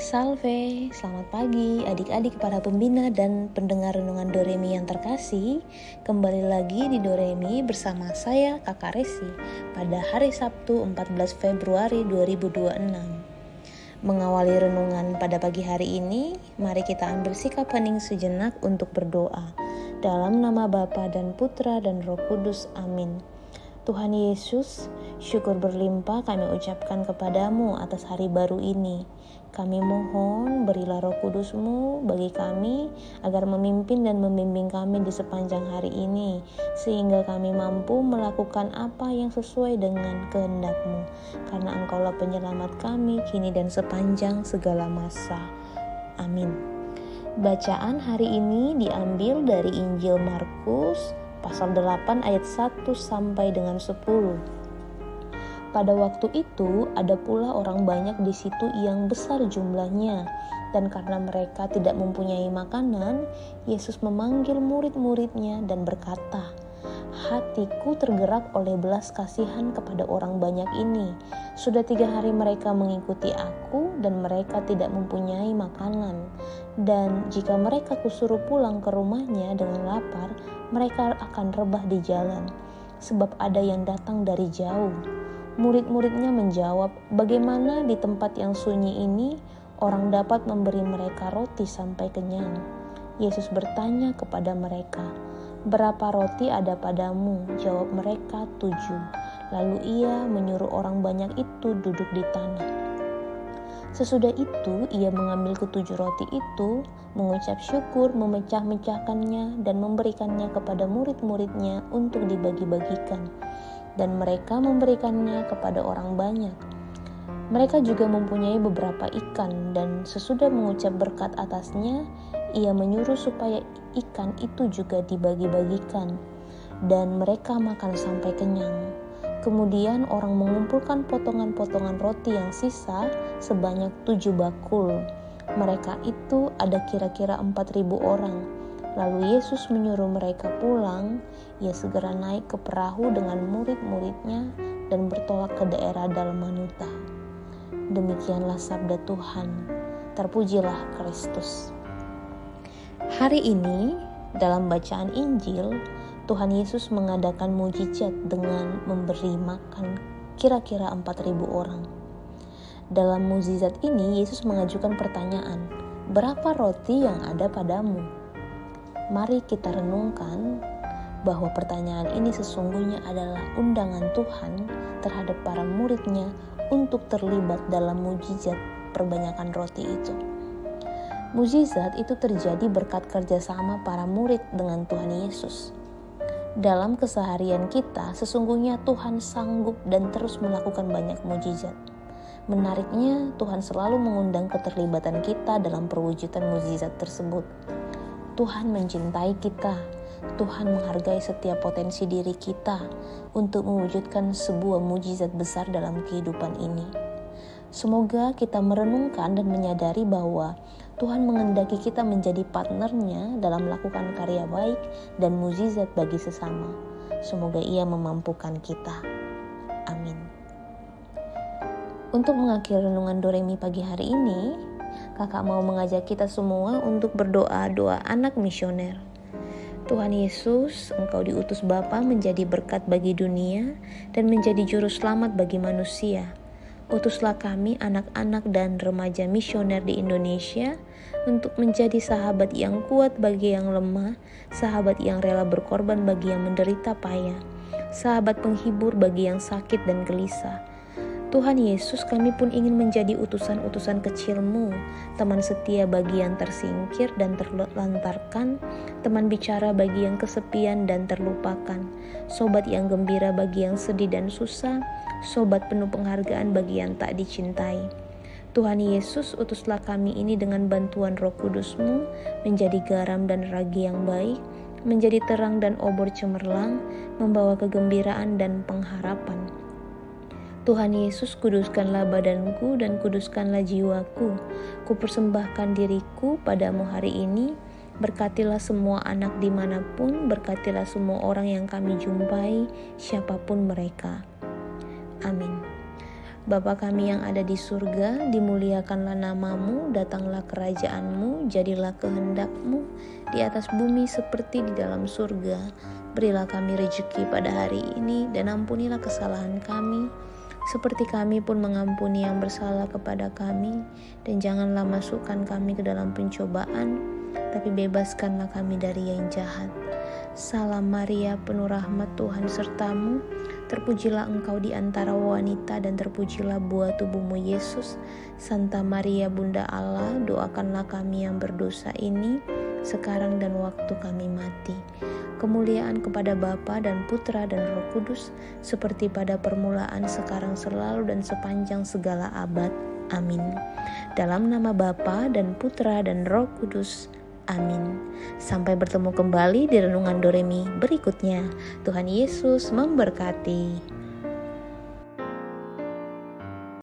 Salve, selamat pagi adik-adik para pembina dan pendengar renungan Doremi yang terkasih. Kembali lagi di Doremi bersama saya Kakak Resi pada hari Sabtu 14 Februari 2026. Mengawali renungan pada pagi hari ini, mari kita ambil sikap hening sejenak untuk berdoa. Dalam nama Bapa dan Putra dan Roh Kudus, amin. Tuhan Yesus, syukur berlimpah kami ucapkan kepadamu atas hari baru ini. Kami mohon berilah Roh Kudus-Mu bagi kami agar memimpin dan membimbing kami di sepanjang hari ini, sehingga kami mampu melakukan apa yang sesuai dengan kehendak-Mu, karena Engkaulah penyelamat kami kini dan sepanjang segala masa. Amin. Bacaan hari ini diambil dari Injil Markus pasal 8 ayat 1 sampai dengan 10. Pada waktu itu ada pula orang banyak di situ yang besar jumlahnya, dan karena mereka tidak mempunyai makanan, Yesus memanggil murid-muridnya dan berkata, "Hatiku tergerak oleh belas kasihan kepada orang banyak ini. Sudah 3 hari mereka mengikuti aku dan mereka tidak mempunyai makanan. Dan jika mereka kusuruh pulang ke rumahnya dengan lapar, mereka akan rebah di jalan, sebab ada yang datang dari jauh." Murid-muridnya menjawab, "Bagaimana di tempat yang sunyi ini orang dapat memberi mereka roti sampai kenyang?" Yesus bertanya kepada mereka, "Berapa roti ada padamu?" Jawab mereka, 7. Lalu ia menyuruh orang banyak itu duduk di tanah. Sesudah itu ia mengambil ke-7 roti itu, mengucap syukur, memecah-mecahkannya dan memberikannya kepada murid-muridnya untuk dibagi-bagikan. Dan mereka memberikannya kepada orang banyak. Mereka juga mempunyai beberapa ikan, dan sesudah mengucap berkat atasnya, ia menyuruh supaya ikan itu juga dibagi-bagikan. Dan mereka makan sampai kenyang. Kemudian orang mengumpulkan potongan-potongan roti yang sisa sebanyak 7 bakul. Mereka itu ada kira-kira 4.000 orang. Lalu Yesus menyuruh mereka pulang. Ia segera naik ke perahu dengan murid-muridnya dan bertolak ke daerah Dalmanuta. Demikianlah sabda Tuhan. Terpujilah Kristus. Hari ini dalam bacaan Injil, Tuhan Yesus mengadakan mujizat dengan memberi makan kira-kira 4.000 orang. Dalam mujizat ini Yesus mengajukan pertanyaan, "Berapa roti yang ada padamu?" Mari kita renungkan bahwa pertanyaan ini sesungguhnya adalah undangan Tuhan terhadap para muridnya untuk terlibat dalam mujizat perbanyakan roti itu. Mujizat itu terjadi berkat kerjasama para murid dengan Tuhan Yesus. Dalam keseharian kita, sesungguhnya Tuhan sanggup dan terus melakukan banyak mujizat. Menariknya, Tuhan selalu mengundang keterlibatan kita dalam perwujudan mujizat tersebut. Tuhan mencintai kita. Tuhan menghargai setiap potensi diri kita untuk mewujudkan sebuah mujizat besar dalam kehidupan ini. Semoga kita merenungkan dan menyadari bahwa Tuhan menghendaki kita menjadi partnernya dalam melakukan karya baik dan mujizat bagi sesama. Semoga Ia memampukan kita. Amin. Untuk mengakhiri renungan Doremi pagi hari ini, Kakak mau mengajak kita semua untuk berdoa doa anak misioner. Tuhan Yesus, Engkau diutus Bapa menjadi berkat bagi dunia dan menjadi juru selamat bagi manusia. Utuslah kami anak-anak dan remaja misioner di Indonesia untuk menjadi sahabat yang kuat bagi yang lemah, sahabat yang rela berkorban bagi yang menderita payah, sahabat penghibur bagi yang sakit dan gelisah. Tuhan Yesus, kami pun ingin menjadi utusan-utusan kecil-Mu, teman setia bagi yang tersingkir dan terlantarkan, teman bicara bagi yang kesepian dan terlupakan, sobat yang gembira bagi yang sedih dan susah, sobat penuh penghargaan bagi yang tak dicintai. Tuhan Yesus, utuslah kami ini dengan bantuan Roh Kudus-Mu, menjadi garam dan ragi yang baik, menjadi terang dan obor cemerlang, membawa kegembiraan dan pengharapan. Tuhan Yesus, kuduskanlah badanku dan kuduskanlah jiwaku. Kupersembahkan diriku padamu hari ini. Berkatilah semua anak dimanapun, berkatilah semua orang yang kami jumpai, siapapun mereka. Amin. Bapa kami yang ada di surga, dimuliakanlah namamu, datanglah kerajaanmu, jadilah kehendakmu di atas bumi seperti di dalam surga. Berilah kami rezeki pada hari ini dan ampunilah kesalahan kami, seperti kami pun mengampuni yang bersalah kepada kami. Dan janganlah masukkan kami ke dalam pencobaan, tapi bebaskanlah kami dari yang jahat. Salam Maria, penuh rahmat, Tuhan sertamu. Terpujilah engkau di antara wanita dan terpujilah buah tubuhmu Yesus. Santa Maria Bunda Allah, doakanlah kami yang berdosa ini, sekarang dan waktu kami mati. Kemuliaan kepada Bapa dan Putra dan Roh Kudus, seperti pada permulaan, sekarang, selalu, dan sepanjang segala abad. Amin. Dalam nama Bapa dan Putra dan Roh Kudus. Amin. Sampai bertemu kembali di renungan Doremi berikutnya. Tuhan Yesus memberkati.